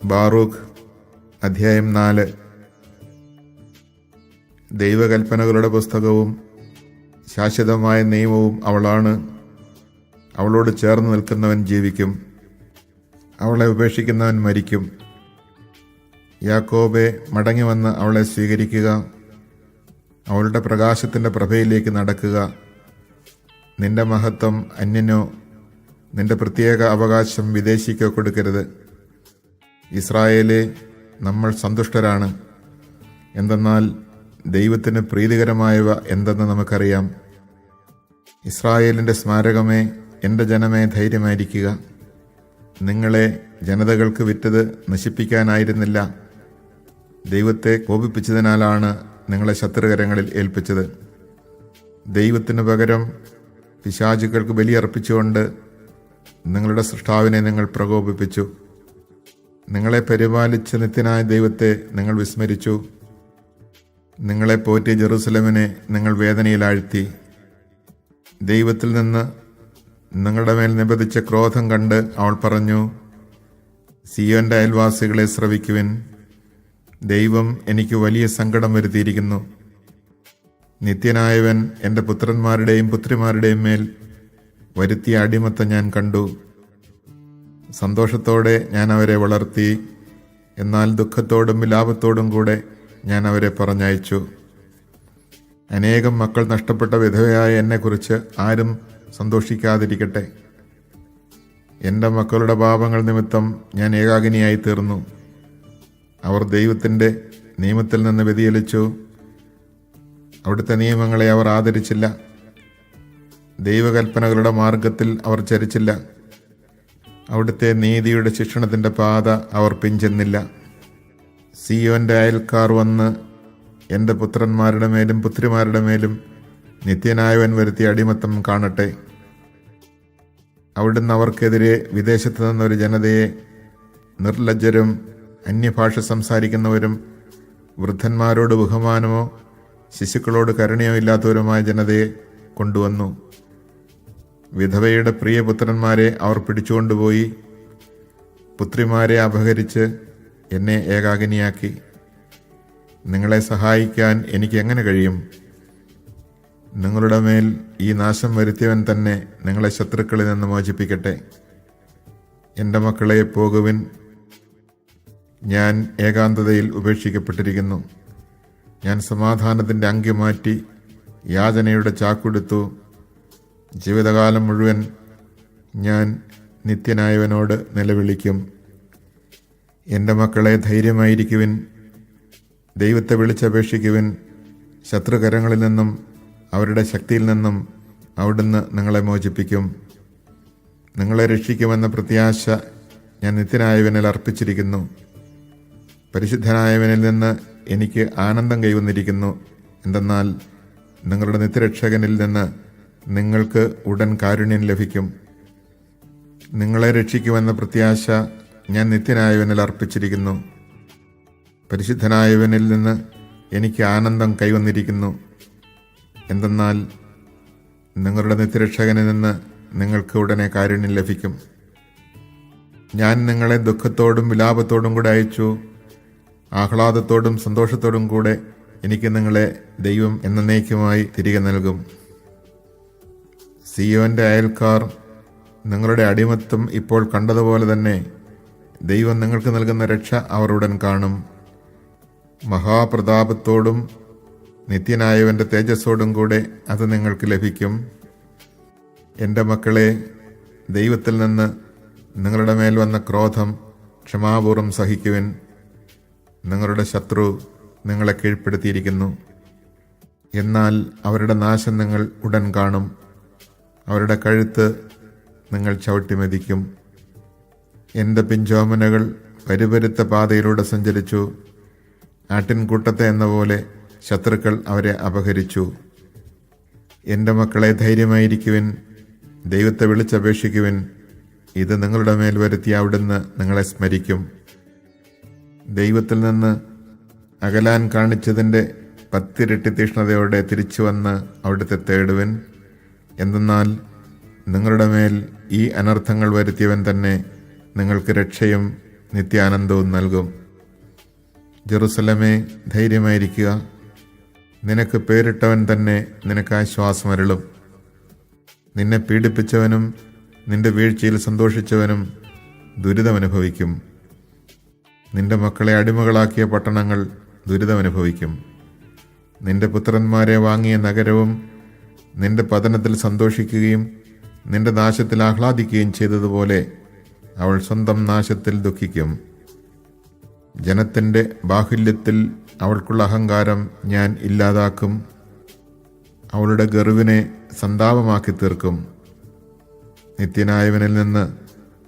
Baruch അധ്യായം 4. ദൈവകൽപ്പനകളുടെ പുസ്തകവും ശാശ്വതമായ നിയമവും അവളാണ്. അവളോട് ചേർന്ന് നിൽക്കുന്നവൻ ജീവിക്കും, അവളെ ഉപേക്ഷിക്കുന്നവൻ മരിക്കും. യാക്കോബേ, മടങ്ങി വന്ന് അവളെ സ്വീകരിക്കുക, അവളുടെ പ്രകാശത്തിൻ്റെ പ്രഭയിലേക്ക് നടക്കുക. നിന്റെ മഹത്വം അന്യനോ നിന്റെ പ്രത്യേക അവകാശം വിദേശിക്കോ കൊടുക്കരുത്. ഇസ്രായേലേ, നമ്മൾ സന്തുഷ്ടരാണ്. എന്തെന്നാൽ ദൈവത്തിന് പ്രീതികരമായവ എന്തെന്ന് നമുക്കറിയാം. ഇസ്രായേലിൻ്റെ സ്മാരകമേ, എൻ്റെ ജനമേ, ധൈര്യമായിരിക്കുക. നിങ്ങളെ ജനതകൾക്ക് വിറ്റത് നശിപ്പിക്കാനായിരുന്നില്ല, ദൈവത്തെ കോപിപ്പിച്ചതിനാലാണ് നിങ്ങളെ ശത്രുകരങ്ങളിൽ ഏൽപ്പിച്ചത്. ദൈവത്തിനു പകരം പിശാചുക്കൾക്ക് ബലിയർപ്പിച്ചുകൊണ്ട് നിങ്ങളുടെ സൃഷ്ടാവിനെ നിങ്ങൾ പ്രകോപിപ്പിച്ചു. നിങ്ങളെ പരിപാലിച്ച നിത്യനായ ദൈവത്തെ നിങ്ങൾ വിസ്മരിച്ചു. നിങ്ങളെ പോറ്റിയ ജെറുസലേമിനെ നിങ്ങൾ വേദനയിലാഴ്ത്തി. ദൈവത്തിൽ നിന്ന് നിങ്ങളുടെ മേൽ നിബന്ധിച്ച ക്രോധം കണ്ട് അവൾ പറഞ്ഞു, സിയോന്റെ അയൽവാസികളെ ശ്രവിക്കുവിൻ, ദൈവം എനിക്ക് വലിയ സങ്കടം വരുത്തിയിരിക്കുന്നു. നിത്യനായവൻ എൻ്റെ പുത്രന്മാരുടെയും പുത്രിമാരുടെയും മേൽ വരുത്തിയ അടിമത്തം ഞാൻ കണ്ടു. സന്തോഷത്തോടെ ഞാൻ അവരെ വളർത്തി, എന്നാൽ ദുഃഖത്തോടും വിലാപത്തോടും കൂടെ ഞാൻ അവരെ പറഞ്ഞയച്ചു. അനേകം മക്കൾ നഷ്ടപ്പെട്ട വിധവയായ എന്നെക്കുറിച്ച് ആരും സന്തോഷിക്കാതിരിക്കട്ടെ. എൻ്റെ മക്കളുടെ പാപങ്ങൾ നിമിത്തം ഞാൻ ഏകാകിനിയായി തീർന്നു. അവർ ദൈവത്തിൻ്റെ നിയമത്തിൽ നിന്ന് വ്യതിചലിച്ചു, അവിടുത്തെ നിയമങ്ങളെ അവർ ആദരിച്ചില്ല. ദൈവകൽപ്പനകളുടെ മാർഗത്തിൽ അവർ ചരിച്ചില്ല. അവിടുത്തെ നീതിയുടെ ശിക്ഷണത്തിൻ്റെ പാത അവർ പിഞ്ചെന്നില്ല. സിയോന്റെ അയൽക്കാർ വന്ന് എൻ്റെ പുത്രന്മാരുടെ മേലും പുത്രിമാരുടെ മേലും നിത്യനായവൻ വരുത്തിയ അടിമത്തം കാണട്ടെ. അവിടുന്ന് അവർക്കെതിരെ വിദേശത്ത് നിന്നൊരു ജനതയെ, നിർലജ്ജരും അന്യഭാഷ സംസാരിക്കുന്നവരും വൃദ്ധന്മാരോട് ബഹുമാനമോ ശിശുക്കളോട് കരുണയോ ഇല്ലാത്തവരുമായ ജനതയെ കൊണ്ടുവന്നു. വിധവയുടെ പ്രിയപുത്രന്മാരെ അവർ പിടിച്ചുകൊണ്ടുപോയി, പുത്രിമാരെ അപഹരിച്ച് എന്നെ ഏകാകിനിയാക്കി. നിങ്ങളെ സഹായിക്കാൻ എനിക്ക് എങ്ങനെ കഴിയും? നിങ്ങളുടെ മേൽ ഈ നാശം വരുത്തിയവൻ തന്നെ നിങ്ങളെ ശത്രുക്കളിൽ നിന്ന് മോചിപ്പിക്കട്ടെ. എൻ്റെ മക്കളെ, പോകുവിൻ, ഞാൻ ഏകാന്തതയിൽ ഉപേക്ഷിക്കപ്പെട്ടിരിക്കുന്നു. ഞാൻ സമാധാനത്തിൻ്റെ അങ്കി മാറ്റി യാചനയുടെ ചാക്കുടുത്തു. ജീവിതകാലം മുഴുവൻ ഞാൻ നിത്യനായവനോട് നിലവിളിക്കും. എൻ്റെ മക്കളെ, ധൈര്യമായിരിക്കുവിൻ, ദൈവത്തെ വിളിച്ചപേക്ഷിക്കുവിൻ. ശത്രുകരങ്ങളിൽ നിന്നും അവരുടെ ശക്തിയിൽ നിന്നും അവിടുന്ന് നിങ്ങളെ മോചിപ്പിക്കും. നിങ്ങളെ രക്ഷിക്കുമെന്ന പ്രത്യാശ ഞാൻ നിത്യനായവനിൽ അർപ്പിച്ചിരിക്കുന്നു. പരിശുദ്ധനായവനിൽ നിന്ന് എനിക്ക് ആനന്ദം കൈവന്നിരിക്കുന്നു. എന്തെന്നാൽ നിങ്ങളുടെ നിത്യരക്ഷകനിൽ നിന്ന് നിങ്ങൾക്ക് ഉടൻ കാരുണ്യം ലഭിക്കും. നിങ്ങളെ രക്ഷിക്കുമെന്ന പ്രത്യാശ ഞാൻ നിത്യനായവനിൽ അർപ്പിച്ചിരിക്കുന്നു. പരിശുദ്ധനായവനിൽ നിന്ന് എനിക്ക് ആനന്ദം കൈവന്നിരിക്കുന്നു. എന്തെന്നാൽ നിങ്ങളുടെ നിത്യരക്ഷകനിൽ നിന്ന് നിങ്ങൾക്ക് ഉടനെ കാരുണ്യം ലഭിക്കും. ഞാൻ നിങ്ങളെ ദുഃഖത്തോടും വിലാപത്തോടും കൂടെ അയച്ചു. ആഹ്ലാദത്തോടും സന്തോഷത്തോടും കൂടെ എനിക്ക് നിങ്ങളെ ദൈവം എന്നേക്കുമായി തിരികെ നൽകും. സിയോന്റെ അയൽക്കാർ നിങ്ങളുടെ അടിമത്തം ഇപ്പോൾ കണ്ടതുപോലെ തന്നെ ദൈവം നിങ്ങൾക്ക് നൽകുന്ന രക്ഷ അവർ ഉടൻ കാണും. മഹാപ്രതാപത്തോടും നിത്യനായവൻ്റെ തേജസ്സോടും കൂടെ അത് നിങ്ങൾക്ക് ലഭിക്കും. എൻ്റെ മക്കളെ, ദൈവത്തിൽ നിന്ന് നിങ്ങളുടെ മേൽ വന്ന ക്രോധം ക്ഷമാപൂർവം സഹിക്കുവിൻ. നിങ്ങളുടെ ശത്രു നിങ്ങളെ കീഴ്പ്പെടുത്തിയിരിക്കുന്നു. എന്നാൽ അവരുടെ നാശം നിങ്ങൾ ഉടൻ കാണും. അവരുടെ കഴുത്ത് നിങ്ങൾ ചവിട്ടിമെതിക്കും. എൻ്റെ പിഞ്ചോമനകൾ പരിപരുത്ത പാതയിലൂടെ സഞ്ചരിച്ചു. ആട്ടിൻകൂട്ടത്തെ എന്ന പോലെ ശത്രുക്കൾ അവരെ അപഹരിച്ചു. എൻ്റെ മക്കളെ, ധൈര്യമായിരിക്കുവിൻ, ദൈവത്തെ വിളിച്ചപേക്ഷിക്കുവിൻ. ഇത് നിങ്ങളുടെ മേൽ വരുത്തിയ അവിടുന്ന് നിങ്ങളെ സ്മരിക്കും. ദൈവത്തിൽ നിന്ന് അകലാൻ കാണിച്ചതിൻ്റെ 10 ഇരട്ടി തീഷ്ണതയോടെ തിരിച്ചു വന്ന് അവിടുത്തെ തേടുവിൻ. എന്തെന്നാൽ നിങ്ങളുടെ മേൽ ഈ അനർത്ഥങ്ങൾ വരുത്തിയവൻ തന്നെ നിങ്ങൾക്ക് രക്ഷയും നിത്യാനന്ദവും നൽകും. ജെറുസലമേ, ധൈര്യമായിരിക്കുക. നിനക്ക് പേരിട്ടവൻ തന്നെ നിനക്ക് ആശ്വാസമരുളും. നിന്നെ പീഡിപ്പിച്ചവനും നിന്റെ വീഴ്ചയിൽ സന്തോഷിച്ചവനും ദുരിതമനുഭവിക്കും. നിന്റെ മക്കളെ അടിമകളാക്കിയ പട്ടണങ്ങൾ ദുരിതമനുഭവിക്കും. നിന്റെ പുത്രന്മാരെ വാങ്ങിയ നഗരവും നിന്റെ പതനത്തിൽ സന്തോഷിക്കുകയും നിന്റെ നാശത്തിൽ ആഹ്ലാദിക്കുകയും ചെയ്തതുപോലെ അവൾ സ്വന്തം നാശത്തിൽ ദുഃഖിക്കും. ജനത്തിൻ്റെ ബാഹുല്യത്തിൽ അവൾക്കുള്ള അഹങ്കാരം ഞാൻ ഇല്ലാതാക്കും. അവളുടെ ഗർവിനെ സന്താപമാക്കി തീർക്കും. നിത്യനായവനിൽ നിന്ന്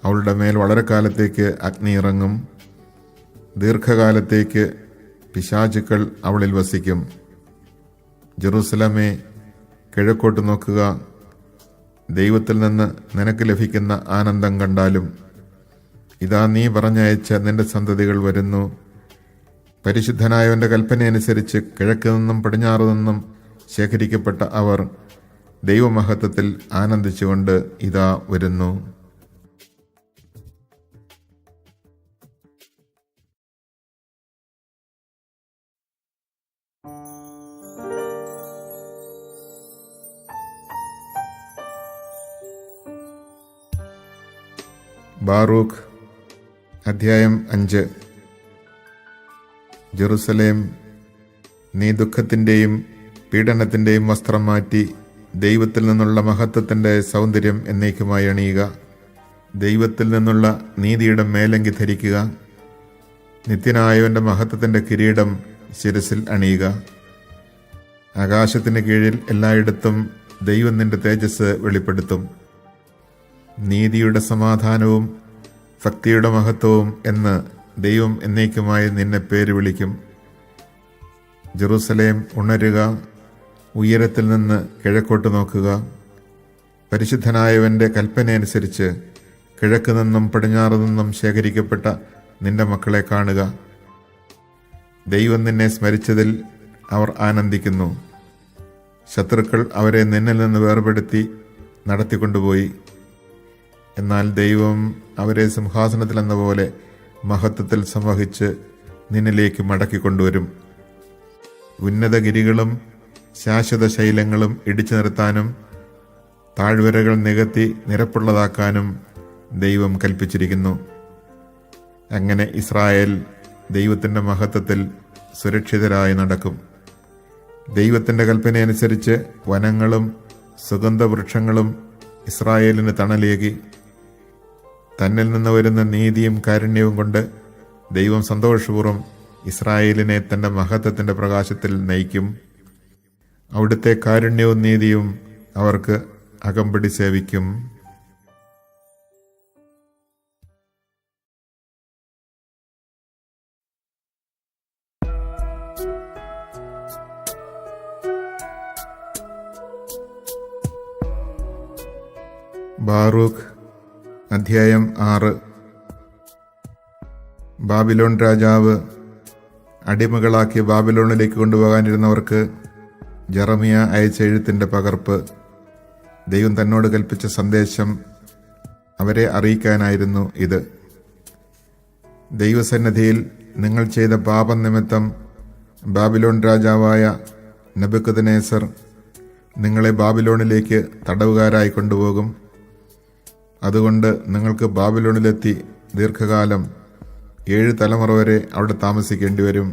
അവളുടെ മേൽ വളരെ കാലത്തേക്ക് അഗ്നി ഇറങ്ങും. ദീർഘകാലത്തേക്ക് പിശാചുക്കൾ അവളിൽ വസിക്കും. ജെറുസലമേ, കിഴക്കോട്ട് നോക്കുക. ദൈവത്തിൽ നിന്ന് നിനക്ക് ലഭിക്കുന്ന ആനന്ദം കണ്ടാലും. ഇതാ, നീ പറഞ്ഞയച്ച നിന്റെ സന്തതികൾ വരുന്നു. പരിശുദ്ധനായവൻ്റെ കൽപ്പനയനുസരിച്ച് കിഴക്ക് നിന്നും പടിഞ്ഞാറ് നിന്നും ശേഖരിക്കപ്പെട്ട അവർ ദൈവമഹത്വത്തിൽ ആനന്ദിച്ചുകൊണ്ട് ഇതാ വരുന്നു. ബാറൂഖ് അധ്യായം 5. ജെറുസലേം, നീ ദുഃഖത്തിൻ്റെയും പീഡനത്തിൻ്റെയും വസ്ത്രം മാറ്റി ദൈവത്തിൽ നിന്നുള്ള മഹത്വത്തിൻ്റെ സൗന്ദര്യം എന്നേക്കുമായി അണിയുക. ദൈവത്തിൽ നിന്നുള്ള നീതിയുടെ മേലങ്കി ധരിക്കുക. നിത്യനായവൻ്റെ മഹത്വത്തിൻ്റെ കിരീടം ശിരസിൽ അണിയുക. ആകാശത്തിന് കീഴിൽ എല്ലായിടത്തും ദൈവം നിന്റെ തേജസ് വെളിപ്പെടുത്തും. നീതിയുടെ സമാധാനവും ഭക്തിയുടെ മഹത്വവും എന്ന് ദൈവം എന്നേക്കുമായി നിന്നെ പേര് വിളിക്കും. ജെറുസലേം, ഉണരുക. ഉയരത്തിൽ നിന്ന് കിഴക്കോട്ട് നോക്കുക. പരിശുദ്ധനായവൻ്റെ കൽപ്പനയനുസരിച്ച് കിഴക്ക് നിന്നും പടിഞ്ഞാറ് നിന്നും ശേഖരിക്കപ്പെട്ട നിന്റെ മക്കളെ കാണുക. ദൈവം നിന്നെ സ്മരിച്ചതിൽ അവർ ആനന്ദിക്കുന്നു. ശത്രുക്കൾ അവരെ നിന്നിൽ നിന്ന് വേർപെടുത്തി നടത്തിക്കൊണ്ടുപോയി. എന്നാൽ ദൈവം അവരെ സിംഹാസനത്തിലെന്ന പോലെ മഹത്വത്തിൽ സംവഹിച്ച് നിന്നിലേക്ക് മടക്കിക്കൊണ്ടുവരും. ഉന്നതഗിരികളും ശാശ്വത ശൈലങ്ങളും ഇടിച്ചു നിർത്താനും താഴ്വരകൾ നികത്തി നിരപ്പുള്ളതാക്കാനും ദൈവം കൽപ്പിച്ചിരിക്കുന്നു. അങ്ങനെ ഇസ്രായേൽ ദൈവത്തിൻ്റെ മഹത്വത്തിൽ സുരക്ഷിതരായി നടക്കും. ദൈവത്തിൻ്റെ കൽപ്പനയനുസരിച്ച് വനങ്ങളും സുഗന്ധവൃക്ഷങ്ങളും ഇസ്രായേലിന് തണലേകി. തന്നിൽ നിന്ന് വരുന്ന നീതിയും കാരുണ്യവും കൊണ്ട് ദൈവം സന്തോഷപൂർവ്വം ഇസ്രായേലിനെ തൻ്റെ മഹത്വത്തിൻ്റെ പ്രകാശത്തിൽ നയിക്കും. അവിടുത്തെ കാരുണ്യവും നീതിയും അവർക്ക് അകമ്പടി സേവിക്കും. ബാറൂഖ് അധ്യായം 6. ബാബിലോൺ രാജാവ് അടിമകളാക്കി ബാബിലോണിലേക്ക് കൊണ്ടുപോകാനിരുന്നവർക്ക് ജെറമിയ അയച്ച എഴുത്തിൻ്റെ പകർപ്പ്. ദൈവം തന്നോട് കൽപ്പിച്ച സന്ദേശം അവരെ അറിയിക്കാനായിരുന്നു ഇത്. ദൈവസന്നിധിയിൽ നിങ്ങൾ ചെയ്ത പാപം നിമിത്തം ബാബിലോൺ രാജാവായ നെബൂഖദ്നേസർ നിങ്ങളെ ബാബിലോണിലേക്ക് തടവുകാരായി കൊണ്ടുപോകും. അതുകൊണ്ട് നിങ്ങൾക്ക് ബാബിലോണിലെത്തി ദീർഘകാലം 7 തലമുറ വരെ അവിടെ താമസിക്കേണ്ടി വരും.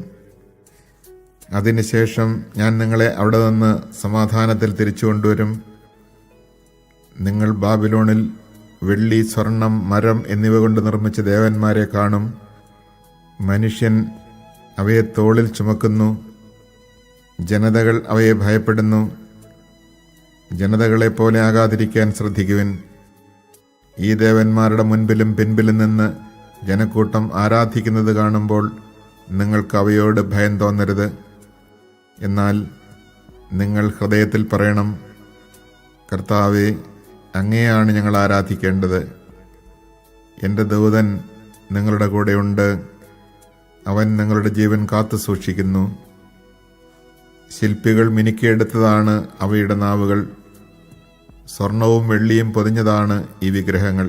അതിനുശേഷം ഞാൻ നിങ്ങളെ അവിടെ നിന്ന് സമാധാനത്തിൽ തിരിച്ചു കൊണ്ടുവരും. നിങ്ങൾ ബാബിലോണിൽ വെള്ളി, സ്വർണം, മരം എന്നിവ കൊണ്ട് നിർമ്മിച്ച ദേവന്മാരെ കാണും. മനുഷ്യൻ അവയെ തോളിൽ ചുമക്കുന്നു. ജനതകൾ അവയെ ഭയപ്പെടുന്നു. ജനതകളെപ്പോലെ ആകാതിരിക്കാൻ ശ്രദ്ധിക്കുവിൻ. ഈ ദേവന്മാരുടെ മുൻപിലും പിൻപിലും നിന്ന് ജനക്കൂട്ടം ആരാധിക്കുന്നത് കാണുമ്പോൾ നിങ്ങൾക്ക് അവയോട് ഭയം തോന്നരുത്. എന്നാൽ നിങ്ങൾ ഹൃദയത്തിൽ പറയണം, കർത്താവേ, അങ്ങയെയാണ് ഞങ്ങൾ ആരാധിക്കേണ്ടത്. എൻ്റെ ദൂതൻ നിങ്ങളുടെ കൂടെയുണ്ട്. അവൻ നിങ്ങളുടെ ജീവൻ കാത്തു സൂക്ഷിക്കുന്നു. ശില്പികൾ മിനുക്കിയെടുത്തതാണ് അവയുടെ നാവുകൾ. സ്വർണവും വെള്ളിയും പൊതിഞ്ഞതാണ് ഈ വിഗ്രഹങ്ങൾ.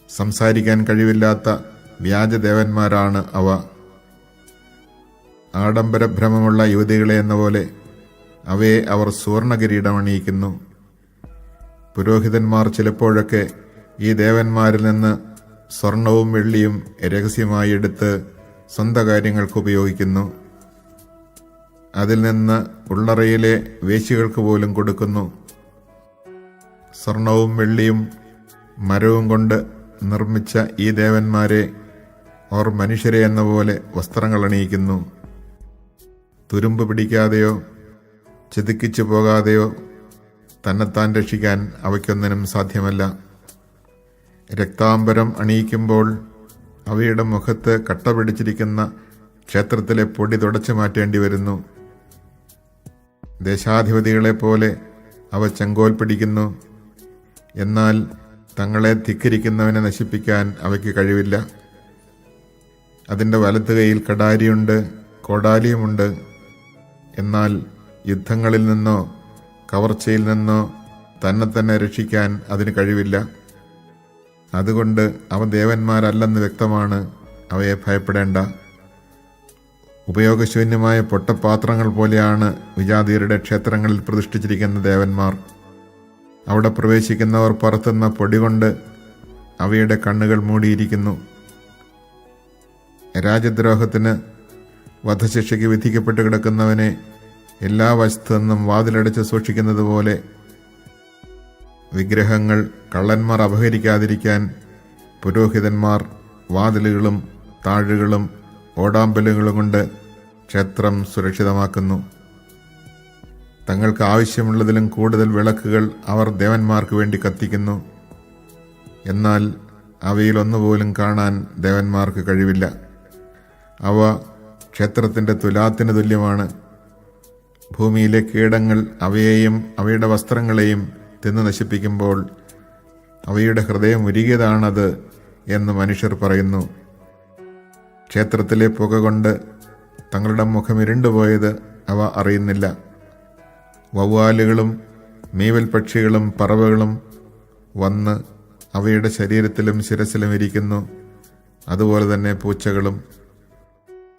സംസാരിക്കാൻ കഴിവില്ലാത്ത വ്യാജദേവന്മാരാണ് അവ. ആഡംബരഭ്രമമുള്ള യുവതികളെ എന്ന പോലെ അവയെ അവർ സുവർണകിരീടം അണിയിക്കുന്നു. പുരോഹിതന്മാർ ചിലപ്പോഴൊക്കെ ഈ ദേവന്മാരിൽ നിന്ന് സ്വർണവും വെള്ളിയും രഹസ്യമായി എടുത്ത് സ്വന്തം കാര്യങ്ങൾക്ക് ഉപയോഗിക്കുന്നു. അതിൽ നിന്ന് ഉള്ളറയിലെ വേശ്യകൾക്ക് പോലും കൊടുക്കുന്നു. സ്വർണവും വെള്ളിയും മരവും കൊണ്ട് നിർമ്മിച്ച ഈ ദേവന്മാരെ അവർ മനുഷ്യരെ എന്ന പോലെ വസ്ത്രങ്ങൾ അണിയിക്കുന്നു. തുരുമ്പ് പിടിക്കാതെയോ ചെതുക്കിച്ചു പോകാതെയോ തന്നെത്താൻ രക്ഷിക്കാൻ അവയ്ക്കൊന്നിനും സാധ്യമല്ല. രക്താംബരം അണിയിക്കുമ്പോൾ അവയുടെ മുഖത്ത് കട്ട പിടിച്ചിരിക്കുന്ന ക്ഷേത്രത്തിലെ പൊടി തുടച്ചു മാറ്റേണ്ടി വരുന്നു. ദേശാധിപതികളെപ്പോലെ അവ ചെങ്കോൽ പിടിക്കുന്നു. എന്നാൽ തങ്ങളെ ധിക്കരിക്കുന്നവനെ നശിപ്പിക്കാൻ അവയ്ക്ക് കഴിവില്ല. അതിൻ്റെ വലത്ത് കൈയിൽ കടാരിയുണ്ട്, കോടാലിയുമുണ്ട്. എന്നാൽ യുദ്ധങ്ങളിൽ നിന്നോ കവർച്ചയിൽ നിന്നോ തന്നെ രക്ഷിക്കാൻ അതിന് കഴിവില്ല. അതുകൊണ്ട് അവ ദേവന്മാരല്ലെന്ന് വ്യക്തമാണ്. അവയെ ഭയപ്പെടേണ്ട. ഉപയോഗശൂന്യമായ പൊട്ടപാത്രങ്ങൾ പോലെയാണ് വിജാതീയരുടെ ക്ഷേത്രങ്ങളിൽ പ്രതിഷ്ഠിച്ചിരിക്കുന്ന ദേവന്മാർ. അവിടെ പ്രവേശിക്കുന്നവർ പറത്തുന്ന പൊടി കൊണ്ട് അവയുടെ കണ്ണുകൾ മൂടിയിരിക്കുന്നു. രാജ്യദ്രോഹത്തിന് വധശിക്ഷയ്ക്ക് വിധിക്കപ്പെട്ട് കിടക്കുന്നവനെ എല്ലാ വശത്തു നിന്നും വാതിലടച്ച് സൂക്ഷിക്കുന്നത് പോലെ വിഗ്രഹങ്ങൾ കള്ളന്മാർ അപഹരിക്കാതിരിക്കാൻ പുരോഹിതന്മാർ വാതിലുകളും താഴുകളും ഓടാമ്പലുകളും കൊണ്ട് ക്ഷേത്രം സുരക്ഷിതമാക്കുന്നു. തങ്ങൾക്ക് ആവശ്യമുള്ളതിലും കൂടുതൽ വിളക്കുകൾ അവർ ദേവന്മാർക്ക് വേണ്ടി കത്തിക്കുന്നു. എന്നാൽ അവയിലൊന്നുപോലും കാണാൻ ദേവന്മാർക്ക് കഴിവില്ല. അവ ക്ഷേത്രത്തിൻ്റെ തുലാത്തിന് തുല്യമാണ്. ഭൂമിയിലെ കീടങ്ങൾ അവയെയും അവയുടെ വസ്ത്രങ്ങളെയും തിന്നു നശിപ്പിക്കുമ്പോൾ അവയുടെ ഹൃദയം ഉരുകിയതാണത് എന്ന് മനുഷ്യർ പറയുന്നു. ക്ഷേത്രത്തിലെ പുക കൊണ്ട് തങ്ങളുടെ മുഖം ഇരുണ്ടുപോയത് അവ അറിയുന്നില്ല. വവ്വാലുകളും മീവൽ പക്ഷികളും പറവകളും വന്ന് അവയുടെ ശരീരത്തിലും ശിരസിലും ഇരിക്കുന്നു. അതുപോലെ തന്നെ പൂച്ചകളും.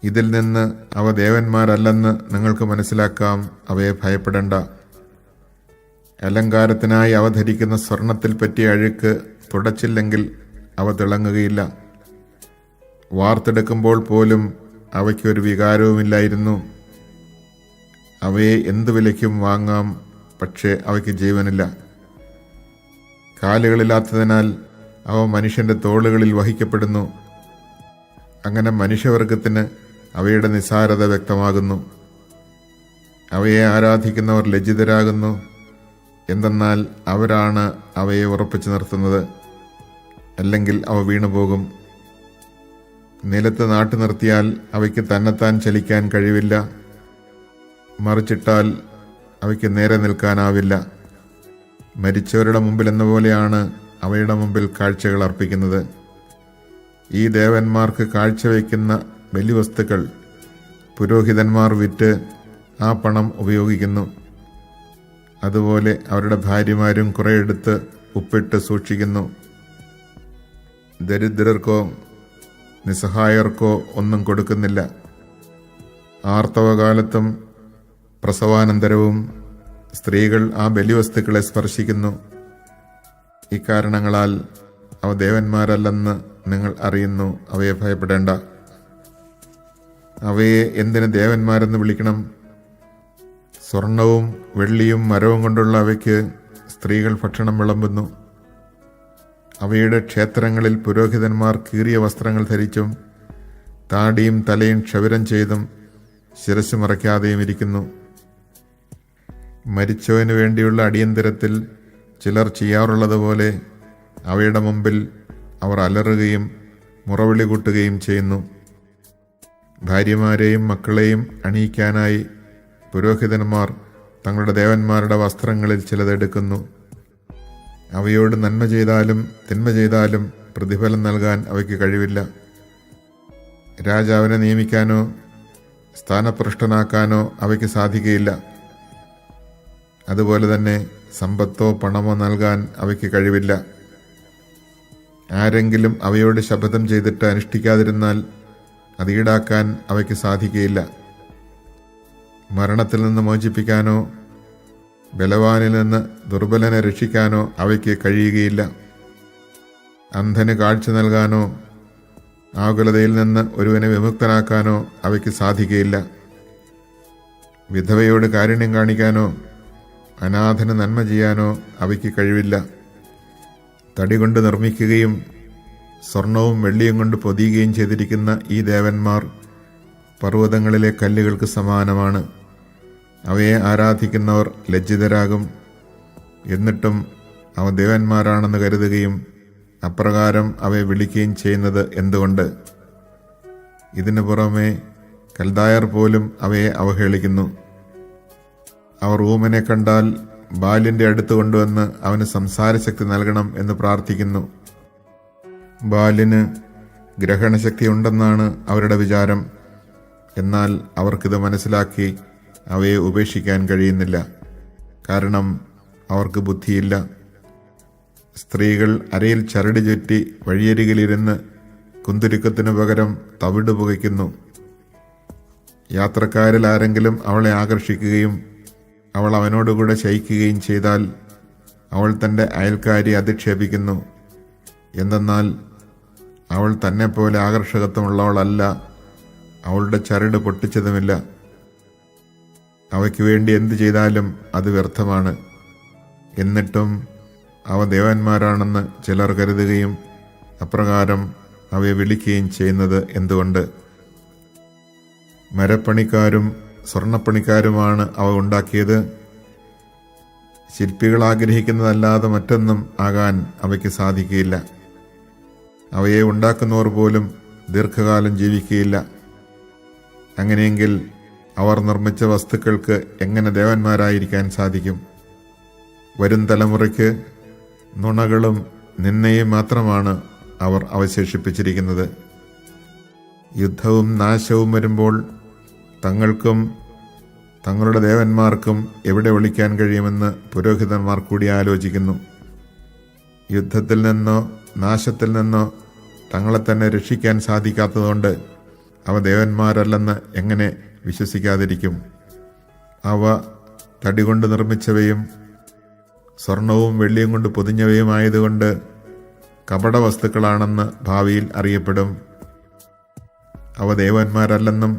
ഇതിൽ നിന്ന് അവ ദേവന്മാരല്ലെന്ന് നിങ്ങൾക്ക് മനസ്സിലാക്കാം. അവയെ ഭയപ്പെടേണ്ട. അലങ്കാരത്തിനായി അവ ധരിക്കുന്ന സ്വർണത്തിൽ പറ്റിയ അഴുക്ക് തുടച്ചില്ലെങ്കിൽ അവ തിളങ്ങുകയില്ല. വാർത്തെടുക്കുമ്പോൾ പോലും അവയ്ക്കൊരു വികാരവുമില്ലായിരുന്നു. അവയെ എന്തു വിലയ്ക്കും വാങ്ങാം, പക്ഷേ അവയ്ക്ക് ജീവനില്ല. കാലുകളില്ലാത്തതിനാൽ അവ മനുഷ്യന്റെ തോളുകളിൽ വഹിക്കപ്പെടുന്നു. അങ്ങനെ മനുഷ്യവർഗത്തിന് അവയുടെ നിസ്സാരത വ്യക്തമാകുന്നു. അവയെ ആരാധിക്കുന്നവർ ലജ്ജിതരാകുന്നു. എന്തെന്നാൽ അവരാണ് അവയെ ഉറപ്പിച്ചു നിർത്തുന്നത്. അല്ലെങ്കിൽ അവ വീണുപോകും. നിലത്ത് നാട്ടു നിർത്തിയാൽ അവയ്ക്ക് തന്നെത്താൻ ചലിക്കാൻ കഴിവില്ല. മറിച്ചിട്ടാൽ അവയ്ക്ക് നേരെ നിൽക്കാനാവില്ല. മരിച്ചവരുടെ മുമ്പിൽ എന്ന പോലെയാണ് അവയുടെ മുമ്പിൽ കാഴ്ചകൾ അർപ്പിക്കുന്നത്. ഈ ദേവന്മാർക്ക് കാഴ്ചവെക്കുന്ന ബലിവസ്തുക്കൾ പുരോഹിതന്മാർ വിറ്റ് ആ പണം ഉപയോഗിക്കുന്നു. അതുപോലെ അവരുടെ ഭാര്യമാരും കുറെ എടുത്ത് ഉപ്പിട്ട് സൂക്ഷിക്കുന്നു. ദരിദ്രർക്കോ നിസ്സഹായർക്കോ ഒന്നും കൊടുക്കുന്നില്ല. ആർത്തവകാലത്തും പ്രസവാനന്തരവും സ്ത്രീകൾ ആ ബലിവസ്തുക്കളെ സ്പർശിക്കുന്നു. ഇക്കാരണങ്ങളാൽ അവ ദേവന്മാരല്ലെന്ന് നിങ്ങൾ അറിയുന്നു. അവയെ ഭയപ്പെടേണ്ട. അവയെ എന്തിന് ദേവന്മാരെന്ന് വിളിക്കണം? സ്വർണവും വെള്ളിയും മരവും കൊണ്ടുള്ള അവയ്ക്ക് സ്ത്രീകൾ ഭക്ഷണം വിളമ്പുന്നു. അവയുടെ ക്ഷേത്രങ്ങളിൽ പുരോഹിതന്മാർ കീറിയ വസ്ത്രങ്ങൾ ധരിച്ചും താടിയും തലയും ക്ഷൗരം ചെയ്തും ശിരസ് മറയ്ക്കാതെയും ഇരിക്കുന്നു. മരിച്ചവന് വേണ്ടിയുള്ള അടിയന്തരത്തിൽ ചിലർ ചെയ്യാറുള്ളതുപോലെ അവയുടെ മുമ്പിൽ അവർ അലറുകയും മുറവിളി കൂട്ടുകയും ചെയ്യുന്നു. ഭാര്യമാരെയും മക്കളെയും അണിയിക്കാനായി പുരോഹിതന്മാർ തങ്ങളുടെ ദേവന്മാരുടെ വസ്ത്രങ്ങളിൽ ചിലതെടുക്കുന്നു. അവയോട് നന്മ ചെയ്താലും തിന്മ ചെയ്താലും പ്രതിഫലം നൽകാൻ അവയ്ക്ക് കഴിവില്ല. രാജാവിനെ നിയമിക്കാനോ സ്ഥാനഭ്രഷ്ടനാക്കാനോ അവയ്ക്ക് സാധിക്കുകയില്ല. അതുപോലെ തന്നെ സമ്പത്തോ പണമോ നൽകാൻ അവയ്ക്ക് കഴിവില്ല. ആരെങ്കിലും അവയോട് ശപഥം ചെയ്തിട്ട് അനുഷ്ഠിക്കാതിരുന്നാൽ അത് ഈടാക്കാൻ അവയ്ക്ക് സാധിക്കുകയില്ല. മരണത്തിൽ നിന്ന് മോചിപ്പിക്കാനോ ബലവാനിൽ നിന്ന് ദുർബലനെ രക്ഷിക്കാനോ അവയ്ക്ക് കഴിയുകയില്ല. അന്ധന് കാഴ്ച നൽകാനോ ആകുലതയിൽ നിന്ന് ഒരുവനെ വിമുക്തനാക്കാനോ അവയ്ക്ക് സാധിക്കുകയില്ല. വിധവയോട് കാരുണ്യം കാണിക്കാനോ അനാഥന് നന്മ ചെയ്യാനോ അവയ്ക്ക് കഴിവില്ല. തടി കൊണ്ട് നിർമ്മിക്കുകയും സ്വർണവും വെള്ളിയും കൊണ്ട് പൊതിയുകയും ചെയ്തിരിക്കുന്ന ഈ ദേവന്മാർ പർവ്വതങ്ങളിലെ കല്ലുകൾക്ക് സമാനമാണ്. അവയെ ആരാധിക്കുന്നവർ ലജ്ജിതരാകും. എന്നിട്ടും അവ ദേവന്മാരാണെന്ന് കരുതുകയും അപ്രകാരം അവയെ വിളിക്കുകയും ചെയ്യുന്നത് എന്തുകൊണ്ട്? ഇതിനു പുറമെ കൽദായർ പോലും അവയെ അവഹേളിക്കുന്നു. അവർ ഊമനെ കണ്ടാൽ ബാലിൻ്റെ അടുത്ത് കൊണ്ടുവന്ന് അവന് സംസാരശക്തി നൽകണം എന്ന് പ്രാർത്ഥിക്കുന്നു. ബാലിന് ഗ്രഹണശക്തി ഉണ്ടെന്നാണ് അവരുടെ വിചാരം. എന്നാൽ അവർക്കിത് മനസ്സിലാക്കി അവയെ ഉപേക്ഷിക്കാൻ കഴിയുന്നില്ല. കാരണം അവർക്ക് ബുദ്ധിയില്ല. സ്ത്രീകൾ അരയിൽ ചരട് ചുറ്റി വഴിയരികിലിരുന്ന് കുന്തുരുക്കത്തിനു പകരം തവിട് പുകയ്ക്കുന്നു. യാത്രക്കാരിൽ ആരെങ്കിലും അവളെ ആകർഷിക്കുകയും അവൾ അവനോടുകൂടെ ശയിക്കുകയും ചെയ്താൽ അവൾ തൻ്റെ അയൽക്കാരി അധിക്ഷേപിക്കുന്നു. എന്തെന്നാൽ അവൾ തന്നെപ്പോലെ ആകർഷകത്വമുള്ളവളല്ല, അവളുടെ ചരട് പൊട്ടിച്ചതുമില്ല. അവയ്ക്ക് വേണ്ടി എന്തു ചെയ്താലും അത് വ്യർത്ഥമാണ്. എന്നിട്ടും അവ ദേവന്മാരാണെന്ന് ചിലർ കരുതുകയും അപ്രകാരം അവയെ വിളിക്കുകയും ചെയ്യുന്നത് എന്തുകൊണ്ട്? മരപ്പണിക്കാരും സ്വർണ്ണപ്പണിക്കാരുമാണ് അവ ഉണ്ടാക്കിയത്. ശില്പികൾ ആഗ്രഹിക്കുന്നതല്ലാതെ മറ്റൊന്നും ആകാൻ അവയ്ക്ക് സാധിക്കുകയില്ല. അവയെ ഉണ്ടാക്കുന്നവർ പോലും ദീർഘകാലം ജീവിക്കുകയില്ല. അങ്ങനെയെങ്കിൽ അവർ നിർമ്മിച്ച വസ്തുക്കൾക്ക് എങ്ങനെ ദേവന്മാരായിരിക്കാൻ സാധിക്കും? വരും തലമുറയ്ക്ക് നുണകളും നിന്ദയും മാത്രമാണ് അവർ അവശേഷിപ്പിച്ചിരിക്കുന്നത്. യുദ്ധവും നാശവും വരുമ്പോൾ തങ്ങൾക്കും തങ്ങളുടെ ദേവന്മാർക്കും എവിടെ ഒളിക്കാൻ കഴിയുമെന്ന് പുരോഹിതന്മാർ കൂടി ആലോചിക്കുന്നു. യുദ്ധത്തിൽ നിന്നോ നാശത്തിൽ നിന്നോ തങ്ങളെ തന്നെ രക്ഷിക്കാൻ സാധിക്കാത്തതുകൊണ്ട് അവ ദേവന്മാരല്ലെന്ന് എങ്ങനെ വിശ്വസിക്കാതിരിക്കും? അവ തടി കൊണ്ട് നിർമ്മിച്ചവയും സ്വർണവും വെള്ളിയും കൊണ്ട് പൊതിഞ്ഞവയുമായതുകൊണ്ട് കപട വസ്തുക്കളാണെന്ന് ഭാവിയിൽ അറിയപ്പെടും. അവ ദേവന്മാരല്ലെന്നും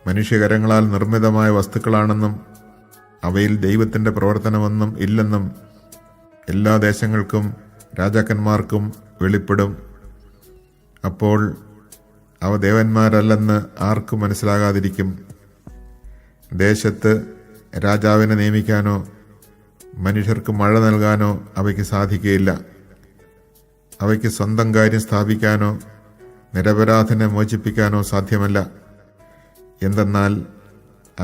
മനുഷ്യകരങ്ങളാൽ നിർമ്മിതമായ വസ്തുക്കളാണെന്നും അവയിൽ ദൈവത്തിൻ്റെ പ്രവർത്തനമൊന്നും ഇല്ലെന്നും എല്ലാ ദേശങ്ങൾക്കും രാജാക്കന്മാർക്കും വെളിപ്പെടും. അപ്പോൾ അവ ദേവന്മാരല്ലെന്ന് ആർക്കും മനസ്സിലാകാതിരിക്കും. ദേശത്ത് രാജാവിനെ നിയമിക്കാനോ മനുഷ്യർക്ക് മഴ നൽകാനോ അവയ്ക്ക് സാധിക്കുകയില്ല. അവയ്ക്ക് സ്വന്തം കാര്യം സ്ഥാപിക്കാനോ നിരപരാധനെ മോചിപ്പിക്കാനോ സാധ്യമല്ല. എന്തെന്നാൽ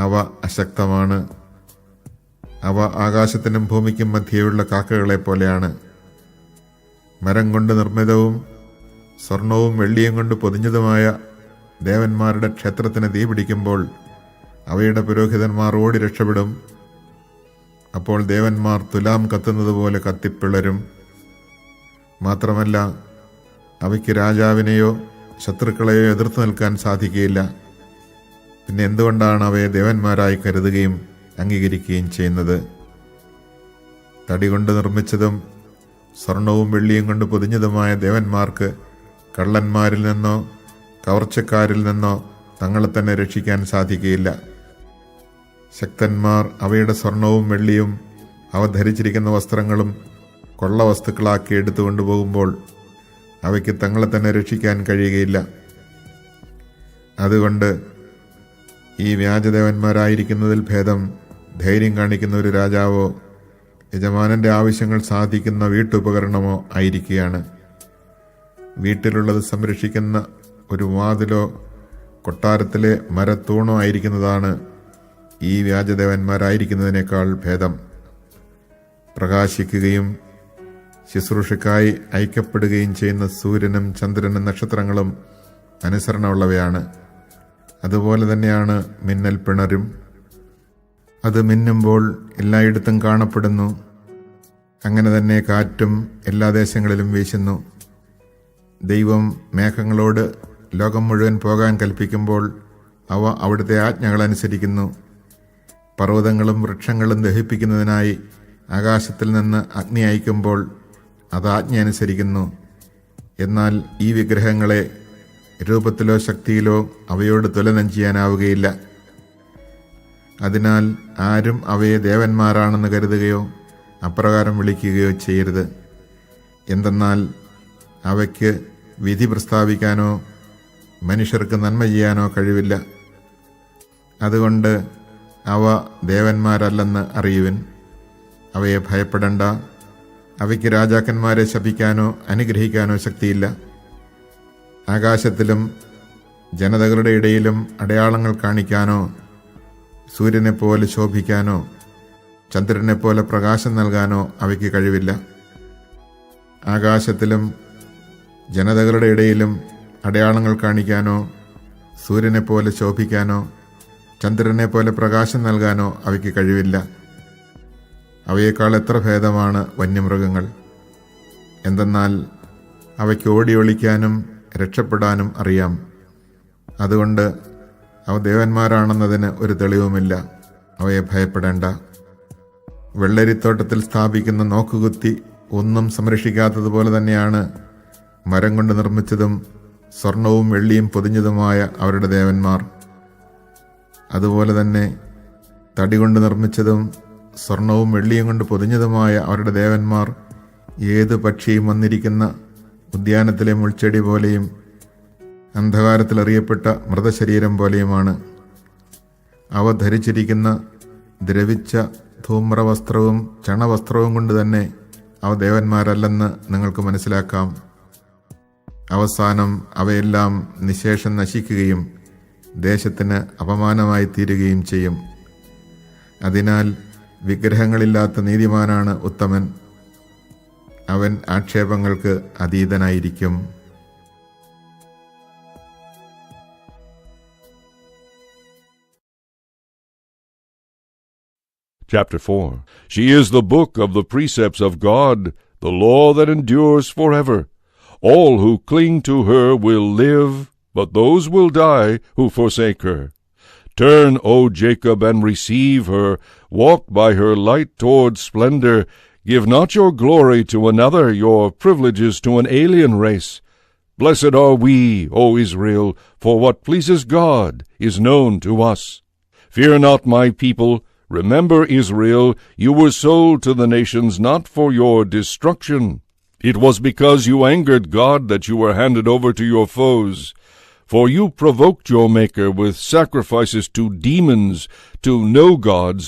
അവ അശക്തമാണ്. അവ ആകാശത്തിനും ഭൂമിക്കും മധ്യേയുള്ള കാക്കകളെ പോലെയാണ്. മരം കൊണ്ട് നിർമ്മിതവും സ്വർണവും വെള്ളിയും കൊണ്ട് പൊതിഞ്ഞതുമായ ദേവന്മാരുടെ ക്ഷേത്രത്തിന് തീ പിടിക്കുമ്പോൾ അവയുടെ പുരോഹിതന്മാർ ഓടി രക്ഷപ്പെടും. അപ്പോൾ ദേവന്മാർ തുലാം കത്തുന്നത് പോലെ കത്തിപ്പിളരും. മാത്രമല്ല, അവയ്ക്ക് രാജാവിനെയോ ശത്രുക്കളെയോ എതിർത്ത് നിൽക്കാൻ സാധിക്കുകയില്ല. പിന്നെ എന്തുകൊണ്ടാണ് അവയെ ദേവന്മാരായി കരുതുകയും അംഗീകരിക്കുകയും ചെയ്യുന്നത്? തടി കൊണ്ട് നിർമ്മിച്ചതും സ്വർണവും വെള്ളിയും കൊണ്ട് പൊതിഞ്ഞതുമായ ദേവന്മാർക്ക് കള്ളന്മാരിൽ നിന്നോ കവർച്ചക്കാരിൽ നിന്നോ തങ്ങളെ തന്നെ രക്ഷിക്കാൻ സാധിക്കുകയില്ല. ശക്തന്മാർ അവയുടെ സ്വർണവും വെള്ളിയും അവ ധരിച്ചിരിക്കുന്ന വസ്ത്രങ്ങളും കൊള്ള വസ്തുക്കളാക്കി എടുത്തു കൊണ്ടുപോകുമ്പോൾ അവയ്ക്ക് തങ്ങളെ തന്നെ രക്ഷിക്കാൻ കഴിയുകയില്ല. അതുകൊണ്ട് ഈ വ്യാജദേവന്മാരായിരിക്കുന്നതിൽ ഭേദം ധൈര്യം കാണിക്കുന്ന ഒരു രാജാവോ യജമാനന്റെ ആവശ്യങ്ങൾ സാധിക്കുന്ന വീട്ടുപകരണമോ ആയിരിക്കുകയാണ്. വീട്ടിലുള്ളത് സംരക്ഷിക്കുന്ന ഒരു വാതിലോ കൊട്ടാരത്തിലെ മരത്തൂണോ ആയിരിക്കുന്നതാണ് ഈ വ്യാജദേവന്മാരായിരിക്കുന്നതിനേക്കാൾ ഭേദം. പ്രകാശിക്കുകയും ശുശ്രൂഷയ്ക്കായി ഐക്യപ്പെടുകയും ചെയ്യുന്ന സൂര്യനും ചന്ദ്രനും നക്ഷത്രങ്ങളും അനുസരണമുള്ളവയാണ്. അതുപോലെ തന്നെയാണ് മിന്നൽ പിണരും. അത് മിന്നുമ്പോൾ എല്ലായിടത്തും കാണപ്പെടുന്നു. അങ്ങനെ തന്നെ കാറ്റും എല്ലാ ദേശങ്ങളിലും വീശുന്നു. ദൈവം മേഘങ്ങളോട് ലോകം മുഴുവൻ പോകാൻ കൽപ്പിക്കുമ്പോൾ അവ അവിടുത്തെ ആജ്ഞകളനുസരിക്കുന്നു. പർവ്വതങ്ങളും വൃക്ഷങ്ങളും ദഹിപ്പിക്കുന്നതിനായി ആകാശത്തിൽ നിന്ന് അഗ്നി അയക്കുമ്പോൾ അത് ആജ്ഞ അനുസരിക്കുന്നു. എന്നാൽ ഈ വിഗ്രഹങ്ങളെ രൂപത്തിലോ ശക്തിയിലോ അവയോട് തുലനം ചെയ്യാനാവുകയില്ല. അതിനാൽ ആരും അവയെ ദേവന്മാരാണെന്ന് കരുതുകയോ അപ്രകാരം വിളിക്കുകയോ ചെയ്യരുത്. എന്തെന്നാൽ അവയ്ക്ക് വിധി പ്രസ്താവിക്കാനോ മനുഷ്യർക്ക് നന്മ ചെയ്യാനോ കഴിവില്ല. അതുകൊണ്ട് അവ ദേവന്മാരല്ലെന്ന് അറിയുവിൻ. അവയെ ഭയപ്പെടണ്ട. അവയ്ക്ക് രാജാക്കന്മാരെ ശപിക്കാനോ അനുഗ്രഹിക്കാനോ ശക്തിയില്ല. ആകാശത്തിലും ജനതകളുടെ ഇടയിലും അടയാളങ്ങൾ കാണിക്കാനോ സൂര്യനെപ്പോലെ ശോഭിക്കാനോ ചന്ദ്രനെപ്പോലെ പ്രകാശം നൽകാനോ അവയ്ക്ക് കഴിവില്ല. ആകാശത്തിലും ജനതകളുടെ ഇടയിലും അടയാളങ്ങൾ കാണിക്കാനോ സൂര്യനെപ്പോലെ ശോഭിക്കാനോ ചന്ദ്രനെപ്പോലെ പ്രകാശം നൽകാനോ അവയ്ക്ക് കഴിവില്ല. അവയേക്കാൾ എത്ര ഭേദമാണ് വന്യമൃഗങ്ങൾ! എന്തെന്നാൽ അവയ്ക്ക് ഓടി ഒളിക്കാനും രക്ഷപ്പെടാനും അറിയാം. അതുകൊണ്ട് അവ ദേവന്മാരാണെന്നതിന് ഒരു തെളിവുമില്ല. അവയെ ഭയപ്പെടേണ്ട. വെള്ളരിത്തോട്ടത്തിൽ സ്ഥാപിക്കുന്ന നോക്കുകുത്തി ഒന്നും സംരക്ഷിക്കാത്തതുപോലെ തന്നെയാണ് മരം കൊണ്ട് നിർമ്മിച്ചതും സ്വർണവും വെള്ളിയും പൊതിഞ്ഞതുമായ അവരുടെ ദേവന്മാർ. അതുപോലെ തന്നെ തടി കൊണ്ട് നിർമ്മിച്ചതും സ്വർണവും വെള്ളിയും കൊണ്ട് പൊതിഞ്ഞതുമായ അവരുടെ ദേവന്മാർ ഏത് പക്ഷിയും വന്നിരിക്കുന്ന ഉദ്യാനത്തിലെ മുൾച്ചെടി പോലെയും അന്ധകാരത്തിൽ അറിയപ്പെട്ട മൃതശരീരം പോലെയുമാണ്. അവ ധരിച്ചിരിക്കുന്ന ദ്രവിച്ച ധൂമ്രവസ്ത്രവും ചണവസ്ത്രവും കൊണ്ട് തന്നെ അവ ദേവന്മാരല്ലെന്ന് നിങ്ങൾക്ക് മനസ്സിലാക്കാം. അവസാനം അവയെല്ലാം നിശേഷം നശിക്കുകയും ദേശത്തിന് അപമാനമായി തീരുകയും ചെയ്യും. അതിനാൽ വിഗ്രഹങ്ങളില്ലാത്ത നീതിമാനാണ് ഉത്തമൻ. അവൻ ആക്ഷേപങ്ങൾക്ക് അതീതനായിരിക്കും. Chapter 4. She is the book of the precepts of God, the law that endures forever. All who cling to her will live, but those will die who forsake her. Turn, O Jacob, and receive her. Walk by her light toward splendor. Give not your glory to another, your privileges to an alien race. Blessed are we, O Israel, for what pleases God is known to us. Fear not, my people. Remember, Israel, you were sold to the nations not for your destruction. It was because you angered God that you were handed over to your foes. For you provoked your Maker with sacrifices to demons, to no gods.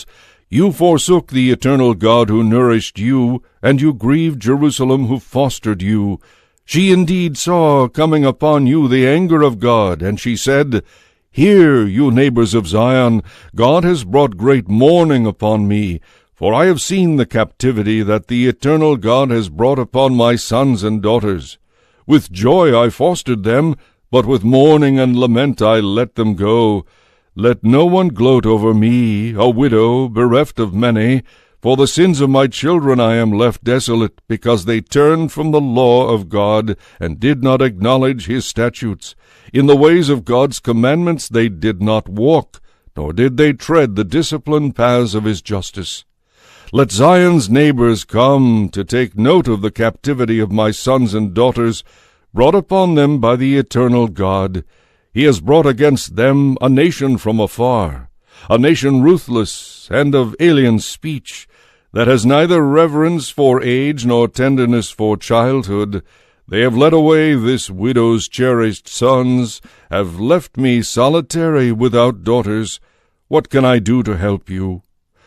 You forsook the eternal God who nourished you, and you grieved Jerusalem who fostered you. She indeed saw coming upon you the anger of God, and she said, Hear, you neighbors of Zion, God has brought great mourning upon me, for I have seen the captivity that the eternal God has brought upon my sons and daughters. With joy I fostered them, but with mourning and lament I let them go. Let no one gloat over me, a widow, bereft of many. For the sins of my children I am left desolate, because they turned from the law of God, and did not acknowledge his statutes. In the ways of God's commandments they did not walk, nor did they tread the disciplined paths of his justice. Let Zion's neighbors come to take note of the captivity of my sons and daughters, brought upon them by the eternal God. He has brought against them a nation from afar, a nation ruthless and of alien speech, that has neither reverence for age nor tenderness for childhood. They have led away this widow's cherished sons, have left me solitary without daughters. What can I do to help you?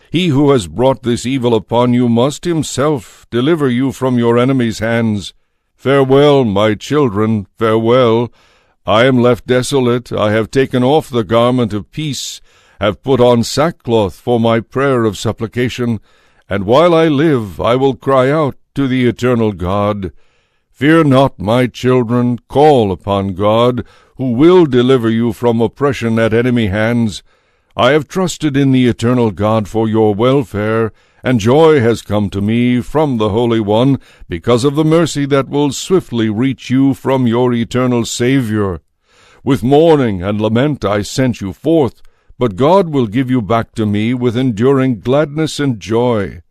He who has brought this evil upon you must himself deliver you from your enemies' hands. Farewell, my children, farewell. I am left desolate. I have taken off the garment of peace, have put on sackcloth for my prayer of supplication, and while I live I will cry out to the eternal God. Fear not, my children, call upon God, who will deliver you from oppression at enemy hands. I have trusted in the eternal God for your welfare, and joy has come to me from the Holy One because of the mercy that will swiftly reach you from your eternal Savior. With mourning and lament I sent you forth, but God will give you back to me with enduring gladness and joy.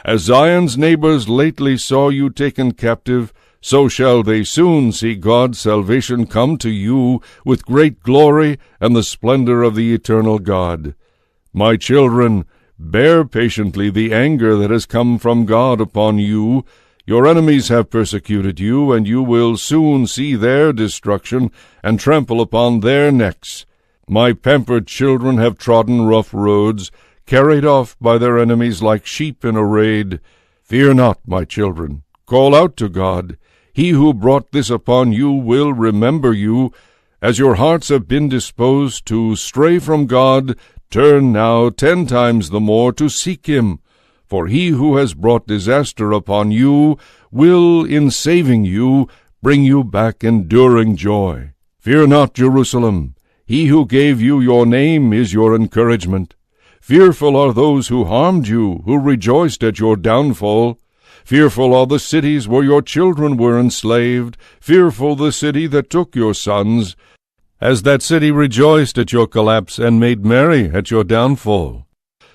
As Zion's neighbors lately saw you taken captive, so shall they soon see God's salvation come to you with great glory and the splendor of the eternal God. My children, bear patiently the anger that has come from God upon you. Your enemies have persecuted you, and you will soon see their destruction and trample upon their necks. My pampered children have trodden rough roads, carried off by their enemies like sheep in a raid. Fear not, my children. Call out to God. He who brought this upon you will remember you. As your hearts have been disposed to stray from God, turn now 10 times the more to seek him. For he who has brought disaster upon you will, in saving you, bring you back enduring joy. Fear not, Jerusalem. He who gave you your name is your encouragement. Fearful are those who harmed you, who rejoiced at your downfall. Fearful are the cities where your children were enslaved. Fearful the city that took your sons. As that city rejoiced at your collapse and made merry at your downfall,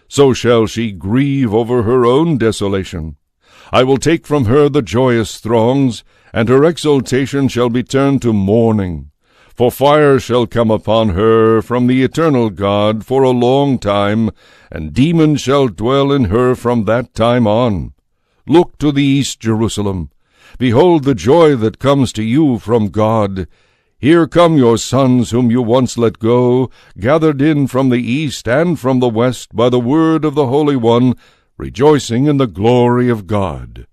so shall she grieve over her own desolation. I will take from her the joyous throngs, and her exultation shall be turned to mourning. For fire shall come upon her from the eternal God for a long time, and demons shall dwell in her from that time on. Look to the east, Jerusalem. Behold the joy that comes to you from God. Here come your sons whom you once let go, gathered in from the east and from the west by the word of the Holy One, rejoicing in the glory of God.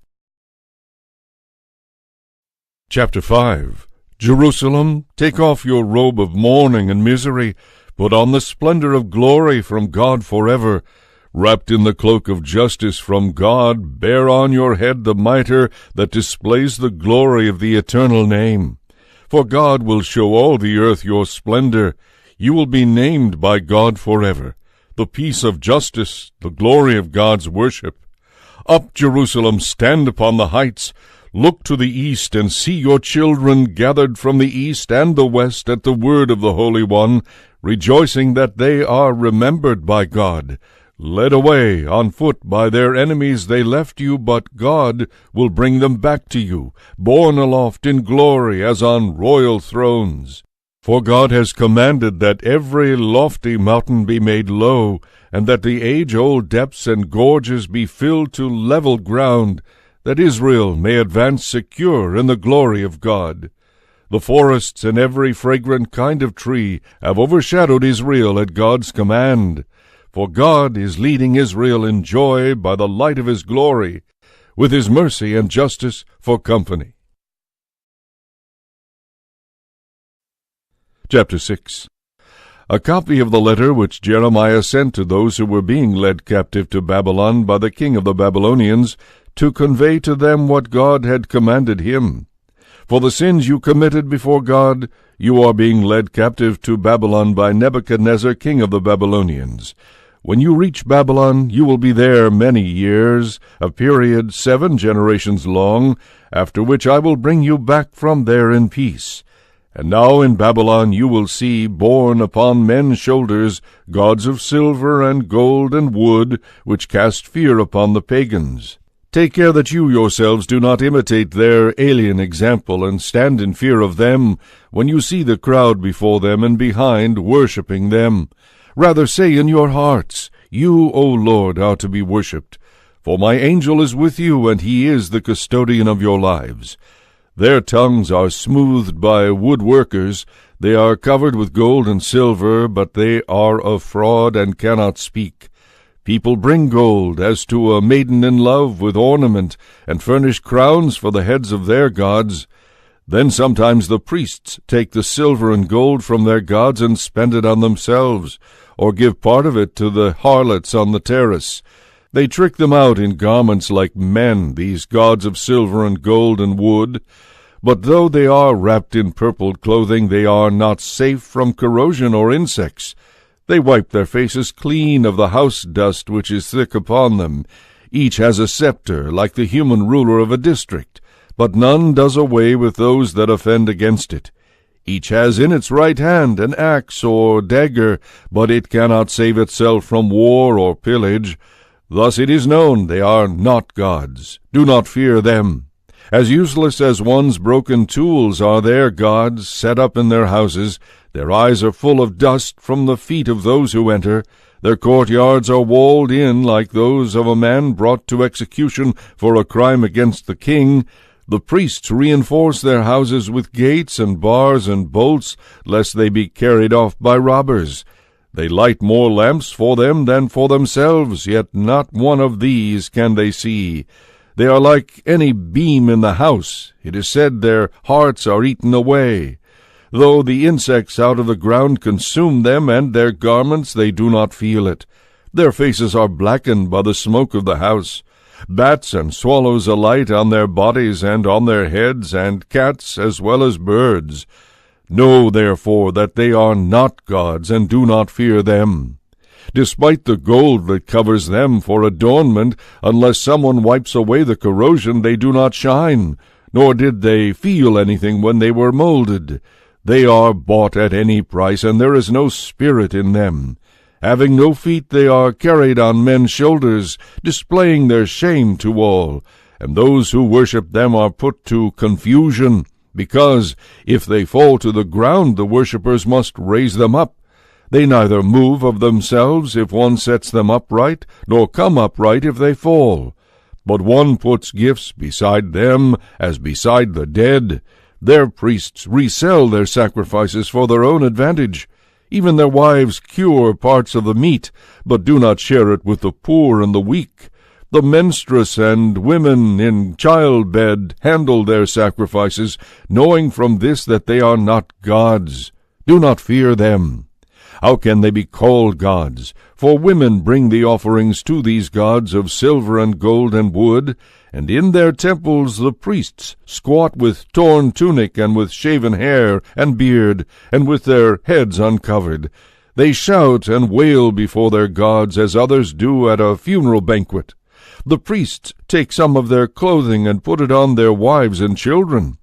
Chapter 5. Jerusalem, take off your robe of mourning and misery, put on the splendor of glory from God forever. Wrapped in the cloak of justice from God, bear on your head the mitre that displays the glory of the eternal name. For God will show all the earth your splendor. You will be named by God forever. The peace of justice, the glory of God's worship. Up, Jerusalem, stand upon the heights. Look to the east and see your children gathered from the east and the west at the word of the Holy One, rejoicing that they are remembered by God. Led away on foot by their enemies they left you, but God will bring them back to you, borne aloft in glory as on royal thrones. For God has commanded that every lofty mountain be made low, and that the age-old depths and gorges be filled to level ground, that Israel may advance secure in the glory of God. The forests and every fragrant kind of tree have overshadowed Israel at God's command. For God is leading Israel in joy by the light of his glory, with his mercy and justice for company. Chapter 6. A copy of the letter which Jeremiah sent to those who were being led captive to Babylon by the king of the Babylonians, to convey to them what God had commanded him. For the sins you committed before God, you are being led captive to Babylon by Nebuchadnezzar, king of the Babylonians. When you reach Babylon, you will be there many years, a period 7 generations long, after which I will bring you back from there in peace. And now in Babylon you will see, borne upon men's shoulders, gods of silver and gold and wood, which cast fear upon the pagans. Take care that you yourselves do not imitate their alien example, and stand in fear of them, when you see the crowd before them and behind worshipping them. Rather say in your hearts, You, O Lord, are to be worshipped. For my angel is with you, and he is the custodian of your lives. Their tongues are smoothed by woodworkers. They are covered with gold and silver, but they are of fraud and cannot speak. People bring gold as to a maiden in love with ornament, and furnish crowns for the heads of their gods. Then sometimes the priests take the silver and gold from their gods and spend it on themselves, or give part of it to the harlots on the terrace. They trick them out in garments like men, these gods of silver and gold and wood. But though they are wrapped in purple clothing, they are not safe from corrosion or insects. They wipe their faces clean of the house dust which is thick upon them. Each has a scepter, like the human ruler of a district, but none does away with those that offend against it. Each has in its right hand an axe or dagger, but it cannot save itself from war or pillage. Thus it is known they are not gods. Do not fear them. As useless as one's broken tools are their gods set up in their houses. Their eyes are full of dust from the feet of those who enter. Their courtyards are walled in like those of a man brought to execution for a crime against the king. The priests reinforce their houses with gates and bars and bolts, lest they be carried off by robbers. They light more lamps for them than for themselves, yet not one of these can they see. They are like any beam in the house. It is said their hearts are eaten away. Though the insects out of the ground consume them, and their garments, they do not feel it. Their faces are blackened by the smoke of the house. Bats and swallows alight on their bodies and on their heads, and cats as well as birds. Know, therefore, that they are not gods, and do not fear them. Despite the gold that covers them for adornment, unless someone wipes away the corrosion, they do not shine, nor did they feel anything when they were molded. They are bought at any price, and there is no spirit in them. Having no feet, they are carried on men's shoulders, displaying their shame to all, and those who worship them are put to confusion, because if they fall to the ground, the worshippers must raise them up. They neither move of themselves if one sets them upright, nor come upright if they fall. But one puts gifts beside them, as beside the dead. Their priests resell their sacrifices for their own advantage. Even their wives cure parts of the meat, but do not share it with the poor and the weak. The menstruous and women in childbed handle their sacrifices, knowing from this that they are not gods. Do not fear them. How can they be called gods? For women bring the offerings to these gods of silver and gold and wood, and in their temples the priests squat with torn tunic and with shaven hair and beard, and with their heads uncovered. They shout and wail before their gods as others do at a funeral banquet. The priests take some of their clothing and put it on their wives and children.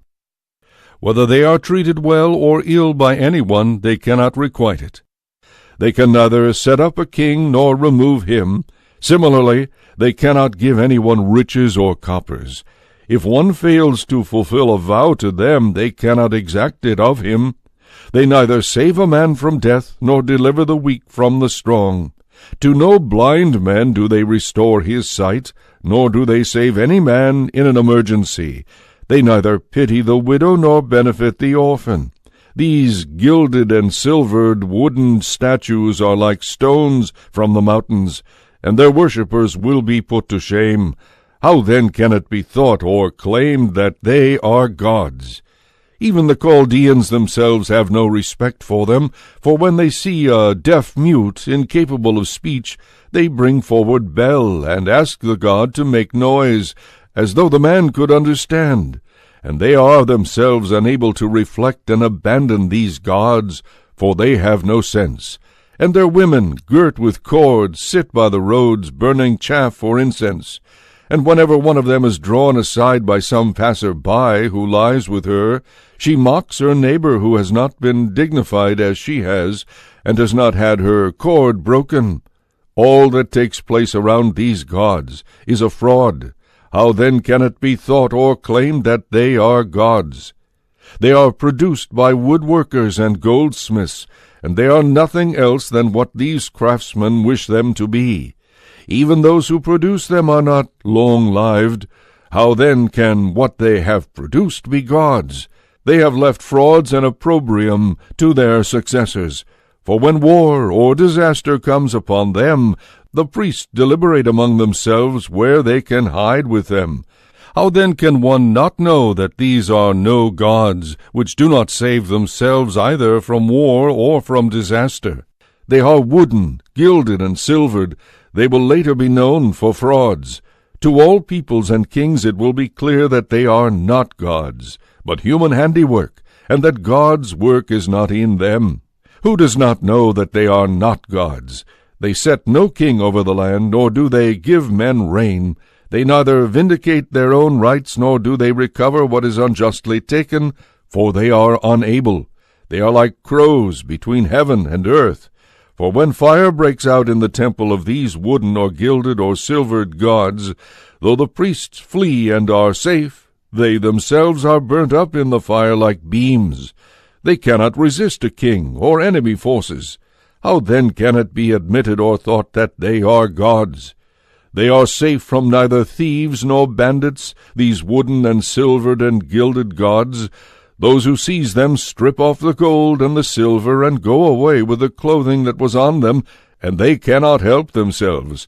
Whether they are treated well or ill by anyone, they cannot requite it. They can neither set up a king nor remove him. Similarly, they cannot give anyone riches or coppers. If one fails to fulfill a vow to them, they cannot exact it of him. They neither save a man from death, nor deliver the weak from the strong. To no blind man do they restore his sight, nor do they save any man in an emergency. They neither pity the widow nor benefit the orphan. These gilded and silvered wooden statues are like stones from the mountains, and their worshippers will be put to shame. How then can it be thought or claimed that they are gods? Even the Chaldeans themselves have no respect for them, for when they see a deaf mute incapable of speech, they bring forward Bel and ask the god to make noise, as though the man could understand. And they are themselves unable to reflect and abandon these gods, for they have no sense. And their women, girt with cords, sit by the roads, burning chaff for incense. And whenever one of them is drawn aside by some passer-by who lies with her, she mocks her neighbor who has not been dignified as she has, and has not had her cord broken. All that takes place around these gods is a fraud. How then can it be thought or claimed that they are gods? They are produced by woodworkers and goldsmiths, and they are nothing else than what these craftsmen wish them to be. Even those who produce them are not long-lived. How then can what they have produced be gods? They have left frauds and opprobrium to their successors. For when war or disaster comes upon them, the priests deliberate among themselves where they can hide with them. How then can one not know that these are no gods, which do not save themselves either from war or from disaster? They are wooden, gilded, and silvered. They will later be known for frauds. To all peoples and kings it will be clear that they are not gods, but human handiwork, and that God's work is not in them. Who does not know that they are not gods? They set no king over the land, nor do they give men rain. They neither vindicate their own rights, nor do they recover what is unjustly taken, for they are unable. They are like crows between heaven and earth. For when fire breaks out in the temple of these wooden or gilded or silvered gods, though the priests flee and are safe, they themselves are burnt up in the fire like beams. They cannot resist a king or enemy forces. How then can it be admitted or thought that they are gods? They are safe from neither thieves nor bandits, these wooden and silvered and gilded gods. Those who seize them strip off the gold and the silver, and go away with the clothing that was on them, and they cannot help themselves.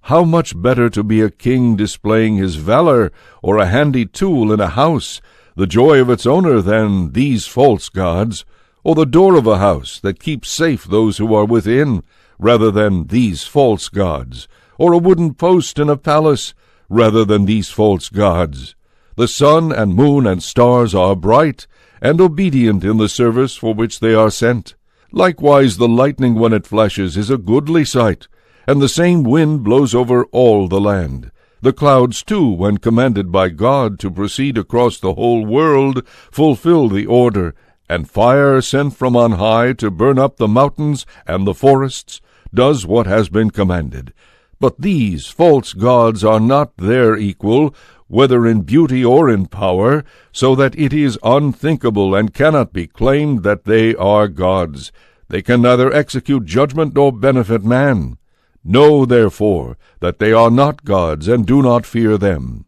How much better to be a king displaying his valor, or a handy tool in a house, the joy of its owner, than these false gods, or the door of a house that keeps safe those who are within, rather than these false gods, or a wooden post in a palace, rather than these false gods. The sun and moon and stars are bright, and obedient in the service for which they are sent. Likewise the lightning when it flashes is a goodly sight, and the same wind blows over all the land. The clouds too, when commanded by God to proceed across the whole world, fulfill the order, and fire sent from on high to burn up the mountains and the forests does what has been commanded. But these false gods are not their equal, whether in beauty or in power, so that it is unthinkable and cannot be claimed that they are gods. They can neither execute judgment nor benefit man. Know, therefore, that they are not gods, and do not fear them.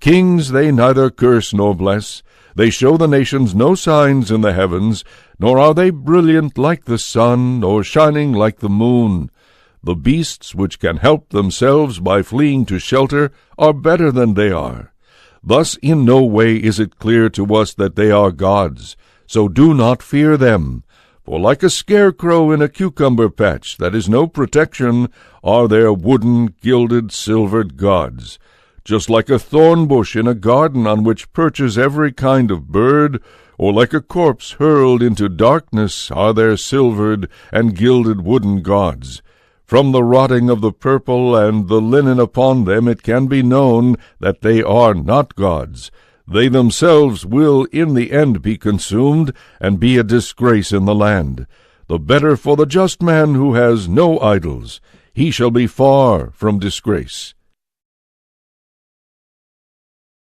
Kings they neither curse nor bless. They show the nations no signs in the heavens, nor are they brilliant like the sun, nor shining like the moon. The beasts which can help themselves by fleeing to shelter are better than they are. Thus in no way is it clear to us that they are gods, so do not fear them. For like a scarecrow in a cucumber patch that is no protection, are their wooden, gilded, silvered gods. Just like a thorn bush in a garden on which perches every kind of bird, or like a corpse hurled into darkness, are their silvered and gilded wooden gods. From the rotting of the purple and the linen upon them it can be known that they are not gods. They themselves will in the end be consumed, and be a disgrace in the land. The better for the just man who has no idols. He shall be far from disgrace.